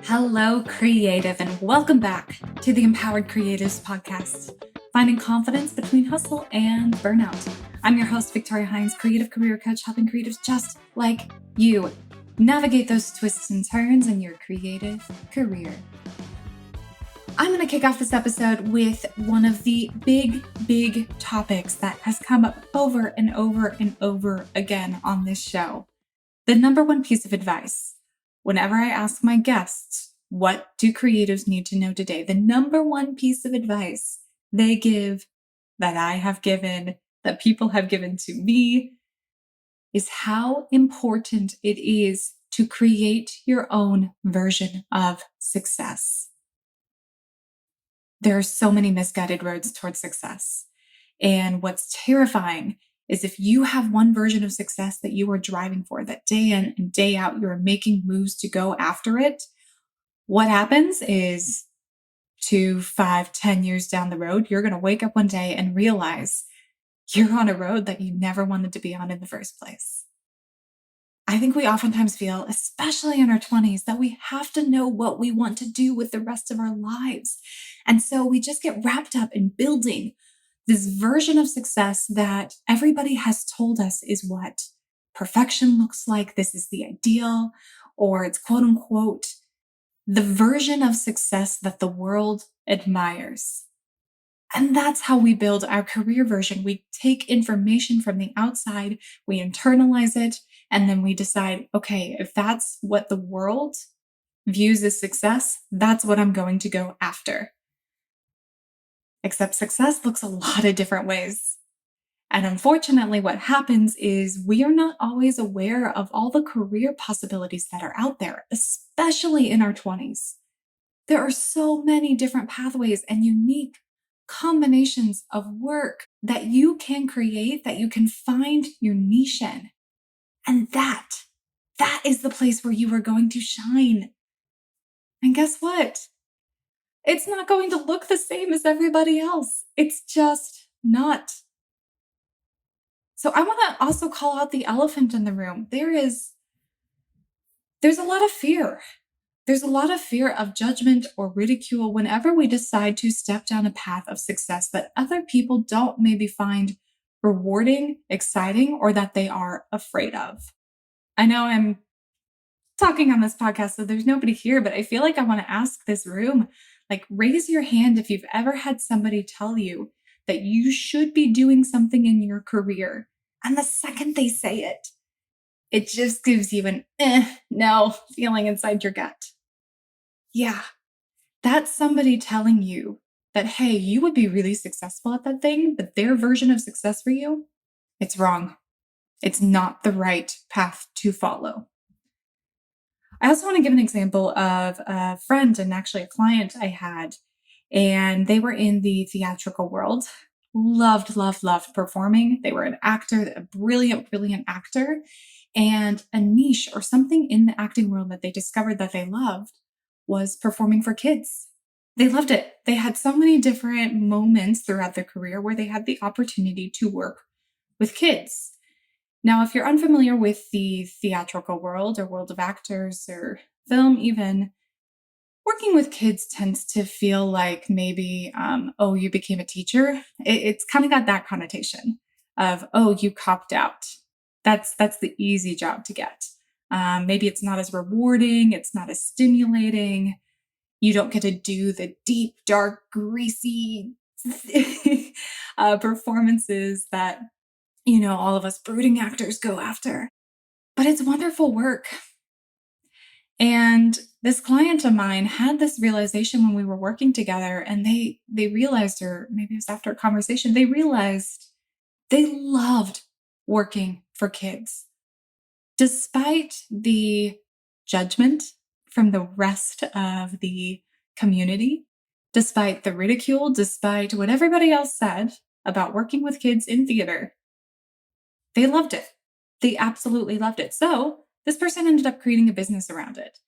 Hello, creative, and welcome back to the Empowered Creatives Podcast, finding confidence between hustle and burnout. I'm your host, Victoria Hines, creative career coach, helping creatives just like you navigate those twists and turns in your creative career. I'm going to kick off this episode with one of the big topics that has come up over and over again on this show. The number one piece of advice. Whenever I ask my guests, what do creatives need to know today? The number one piece of advice they give, that I have given, that people have given to me, is how important it is to create your own version of success. There are so many misguided roads towards success. And what's terrifying is if you have one version of success that you are driving for, that day in and day out, you're making moves to go after it, what happens is 2, 5, 10 years down the road, you're going to wake up one day and realize you're on a road that you never wanted to be on in the first place. I think we oftentimes feel, especially in our 20s, that we have to know what we want to do with the rest of our lives. And so we just get wrapped up in building this version of success that everybody has told us is what perfection looks like. This is the ideal, or it's quote unquote, the version of success that the world admires. And that's how we build our career version. We take information from the outside, we internalize it, and then we decide, okay, if that's what the world views as success, that's what I'm going to go after. Except success looks a lot of different ways. And unfortunately, what happens is we are not always aware of all the career possibilities that are out there, especially in our 20s. There are so many different pathways and unique combinations of work that you can create, that you can find your niche in. And that is the place where you are going to shine. And guess what? It's not going to look the same as everybody else. It's just not. So I want to also call out the elephant in the room. There's a lot of fear. There's a lot of fear of judgment or ridicule whenever we decide to step down a path of success that other people don't maybe find rewarding, exciting, or that they are afraid of. I know I'm talking on this podcast, so there's nobody here, but I feel like I want to ask this room, like, raise your hand if you've ever had somebody tell you that you should be doing something in your career. And the second they say it, it just gives you an no feeling inside your gut. Yeah, that's somebody telling you that, hey, you would be really successful at that thing, but their version of success for you, it's wrong. It's not the right path to follow. I also want to give an example of a friend and actually a client I had, and they were in the theatrical world. Loved performing. They were an actor, a brilliant actor, and a niche or something in the acting world that they discovered that they loved was performing for kids. They loved it. They had so many different moments throughout their career where they had the opportunity to work with kids. Now, if you're unfamiliar with the theatrical world or world of actors or film even, working with kids tends to feel like maybe, you became a teacher. It's kind of got that connotation of, you copped out. That's the easy job to get. Maybe it's not as rewarding. It's not as stimulating. You don't get to do the deep, dark, greasy performances that all of us brooding actors go after. But it's wonderful work. And this client of mine had this realization when we were working together, and they realized, or maybe it was after a conversation, they realized they loved working for kids. Despite the judgment from the rest of the community, despite the ridicule, despite what everybody else said about working with kids in theater, they loved it. They absolutely loved it. So this person ended up creating a business around it.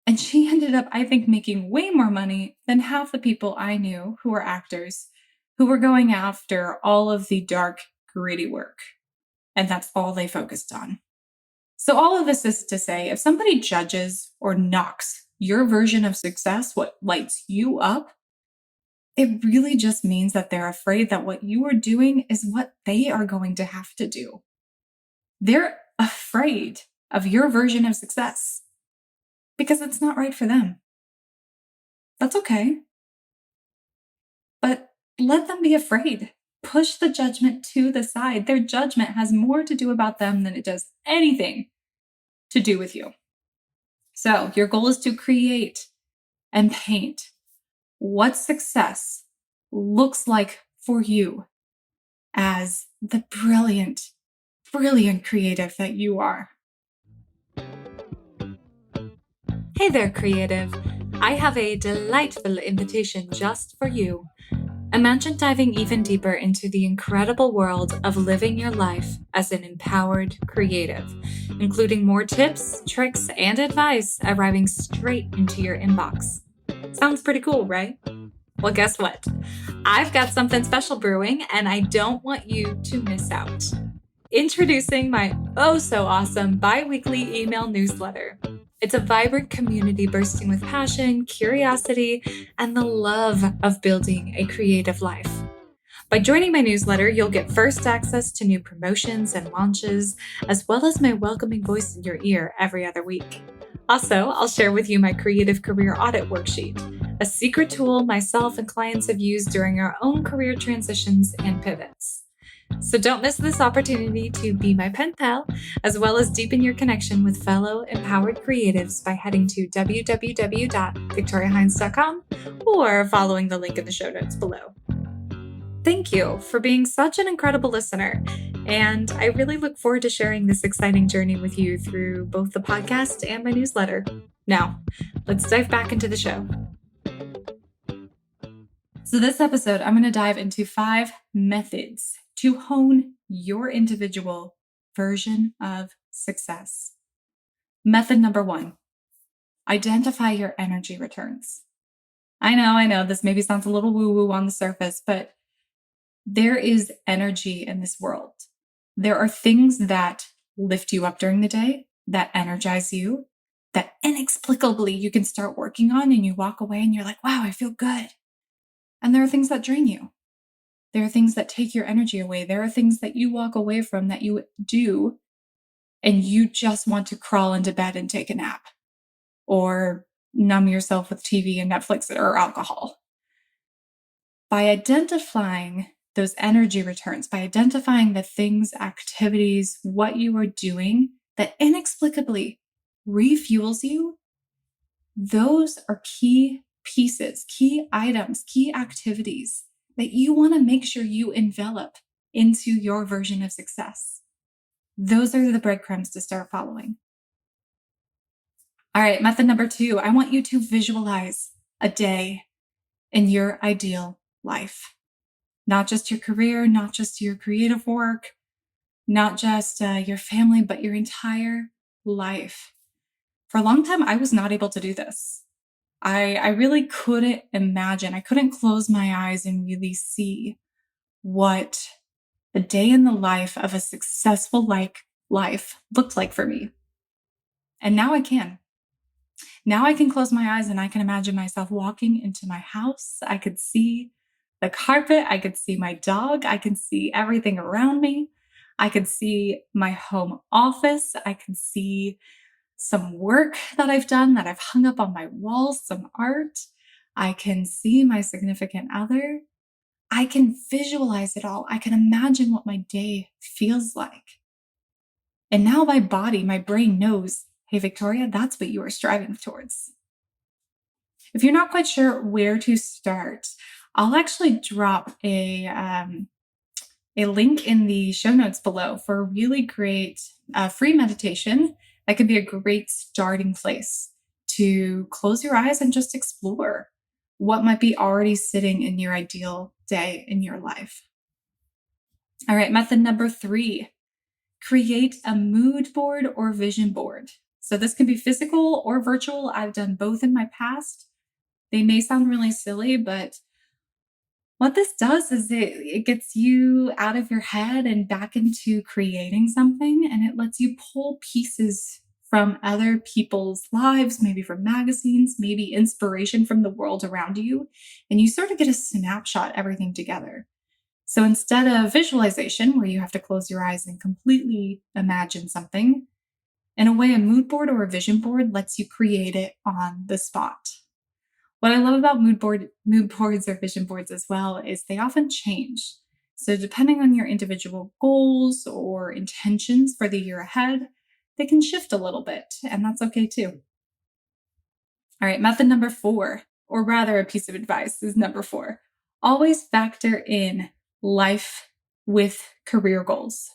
And she ended up, I think, making way more money than half the people I knew who were actors who were going after all of the dark, gritty work. And that's all they focused on. So all of this is to say, if somebody judges or knocks your version of success, what lights you up, it really just means that they're afraid that what you are doing is what they are going to have to do. They're afraid of your version of success because it's not right for them. That's okay. But let them be afraid. Push the judgment to the side. Their judgment has more to do about them than it does anything to do with you. So your goal is to create and paint what success looks like for you as the brilliant, brilliant creative that you are. Hey there, creative. I have a delightful invitation just for you. Imagine diving even deeper into the incredible world of living your life as an empowered creative, including more tips, tricks, and advice arriving straight into your inbox. Sounds pretty cool, right? Well, guess what? I've got something special brewing, and I don't want you to miss out. Introducing my oh-so-awesome bi-weekly email newsletter. It's a vibrant community bursting with passion, curiosity, and the love of building a creative life. By joining my newsletter, you'll get first access to new promotions and launches, as well as my welcoming voice in your ear every other week. Also, I'll share with you my creative career audit worksheet, a secret tool myself and clients have used during our own career transitions and pivots. So don't miss this opportunity to be my pen pal, as well as deepen your connection with fellow empowered creatives by heading to www.victoriahines.com or following the link in the show notes below. Thank you for being such an incredible listener, and I really look forward to sharing this exciting journey with you through both the podcast and my newsletter. Now, let's dive back into the show. So this episode, I'm going to dive into 5 methods to hone your individual version of success. Method number 1, identify your energy returns. I know, this maybe sounds a little woo-woo on the surface, but there is energy in this world. There are things that lift you up during the day, that energize you, that inexplicably you can start working on and you walk away and you're like, wow, I feel good. And there are things that drain you. There are things that take your energy away. There are things that you walk away from that you do and you just want to crawl into bed and take a nap or numb yourself with TV and Netflix or alcohol. By identifying those energy returns, by identifying the things, activities, what you are doing that inexplicably refuels you, those are key pieces, key items, key activities that you want to make sure you envelop into your version of success. Those are the breadcrumbs to start following. All right, method number 2, I want you to visualize a day in your ideal life. Not just your career, not just your creative work, not just your family, but your entire life. For a long time, I was not able to do this. I really couldn't imagine. I couldn't close my eyes and really see what the day in the life of a successful life looked like for me. And now I can. Now I can close my eyes and I can imagine myself walking into my house. I could see the carpet. I could see my dog. I can see everything around me. I could see my home office. I can see some work that I've done that I've hung up on my walls, some art. I can see my significant other. I can visualize it all. I can imagine what my day feels like. And now my body, my brain knows, hey, Victoria, that's what you are striving towards. If you're not quite sure where to start, I'll actually drop a link in the show notes below for a really great free meditation that could be a great starting place to close your eyes and just explore what might be already sitting in your ideal day in your life. All right, method number 3, create a mood board or vision board. So this can be physical or virtual. I've done both in my past. They may sound really silly, but What this does is it gets you out of your head and back into creating something, and it lets you pull pieces from other people's lives, maybe from magazines, maybe inspiration from the world around you, and you sort of get a snapshot everything together. So instead of visualization, where you have to close your eyes and completely imagine something, in a way, a mood board or a vision board lets you create it on the spot. What I love about mood boards or vision boards as well is they often change. So depending on your individual goals or intentions for the year ahead, they can shift a little bit, and that's okay too. All right, method number 4, or rather a piece of advice is number 4. Always factor in life with career goals.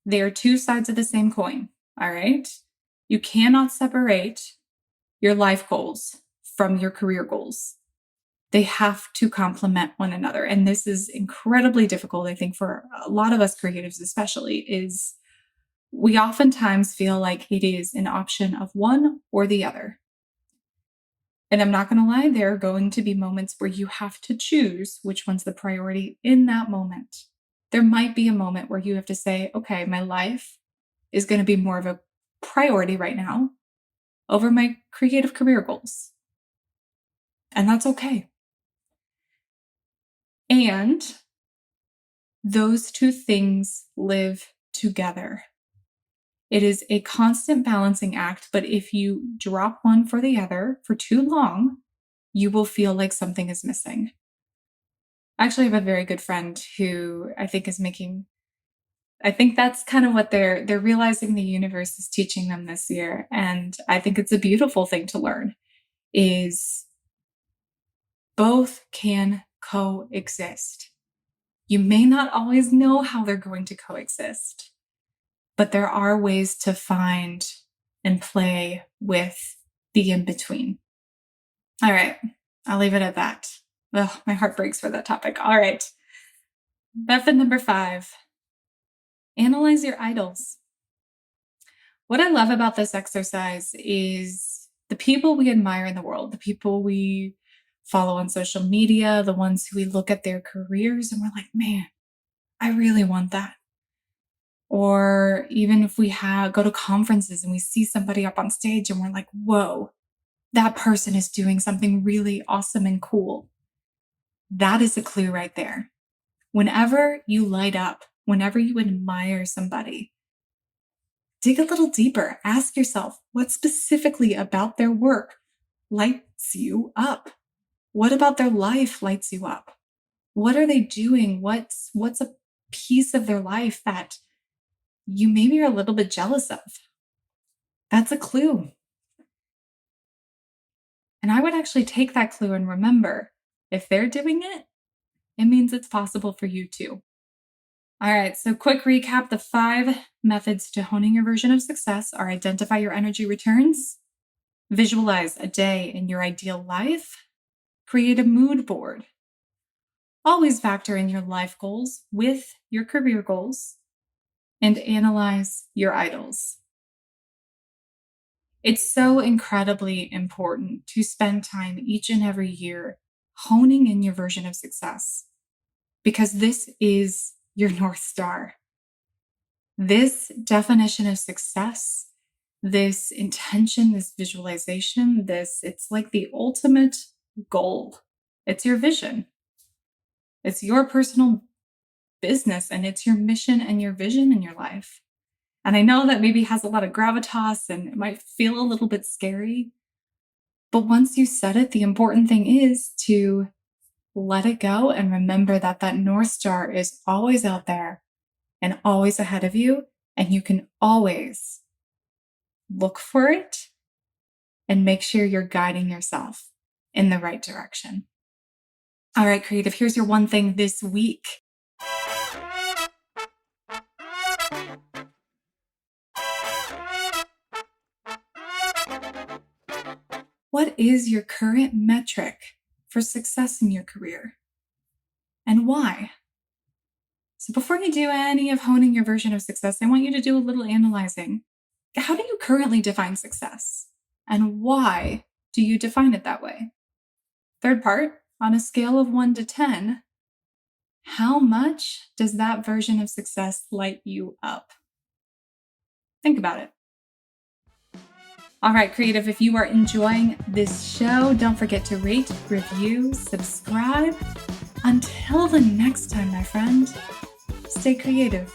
They are two sides of the same coin, all right? You cannot separate your life goals from your career goals. They have to complement one another. And this is incredibly difficult, I think, for a lot of us creatives, especially, is we oftentimes feel like it is an option of one or the other. And I'm not going to lie, there are going to be moments where you have to choose which one's the priority in that moment. There might be a moment where you have to say, okay, my life is going to be more of a priority right now over my creative career goals. And that's okay. And those two things live together. It is a constant balancing act, but if you drop one for the other for too long, you will feel like something is missing. I actually have a very good friend who I think that's kind of what they're realizing the universe is teaching them this year. And I think it's a beautiful thing to learn is both can coexist. You may not always know how they're going to coexist, but there are ways to find and play with the in-between. All right, I'll leave it at that. Ugh, my heart breaks for that topic. All right. Method number 5, analyze your idols. What I love about this exercise is the people we admire in the world, the people we follow on social media, the ones who we look at their careers and we're like, man, I really want that. Or even if we go to conferences and we see somebody up on stage and we're like, whoa, that person is doing something really awesome and cool. That is a clue right there. Whenever you light up, whenever you admire somebody, dig a little deeper. Ask yourself, what specifically about their work lights you up? What about their life lights you up? What are they doing? What's a piece of their life that you maybe are a little bit jealous of? That's a clue. And I would actually take that clue and remember, if they're doing it, it means it's possible for you too. All right, so quick recap. The 5 methods to honing your version of success are identify your energy returns, visualize a day in your ideal life, create a mood board, always factor in your life goals with your career goals, and analyze your idols. It's so incredibly important to spend time each and every year honing in your version of success because this is your North Star. This definition of success, this intention, this visualization, it's like the ultimate goal. It's your vision. It's your personal business and it's your mission and your vision in your life. And I know that maybe has a lot of gravitas and it might feel a little bit scary. But once you set it, the important thing is to let it go and remember that that North Star is always out there and always ahead of you. And you can always look for it and make sure you're guiding yourself in the right direction. All right, creative, here's your one thing this week. What is your current metric for success in your career? And why? So before you do any of honing your version of success, I want you to do a little analyzing. How do you currently define success? And why do you define it that way? Third part, On a scale of 1 to 10, how much does that version of success light you up? Think about it. All right, creative, if you are enjoying this show, don't forget to rate, review, subscribe. Until the next time, my friend, stay creative.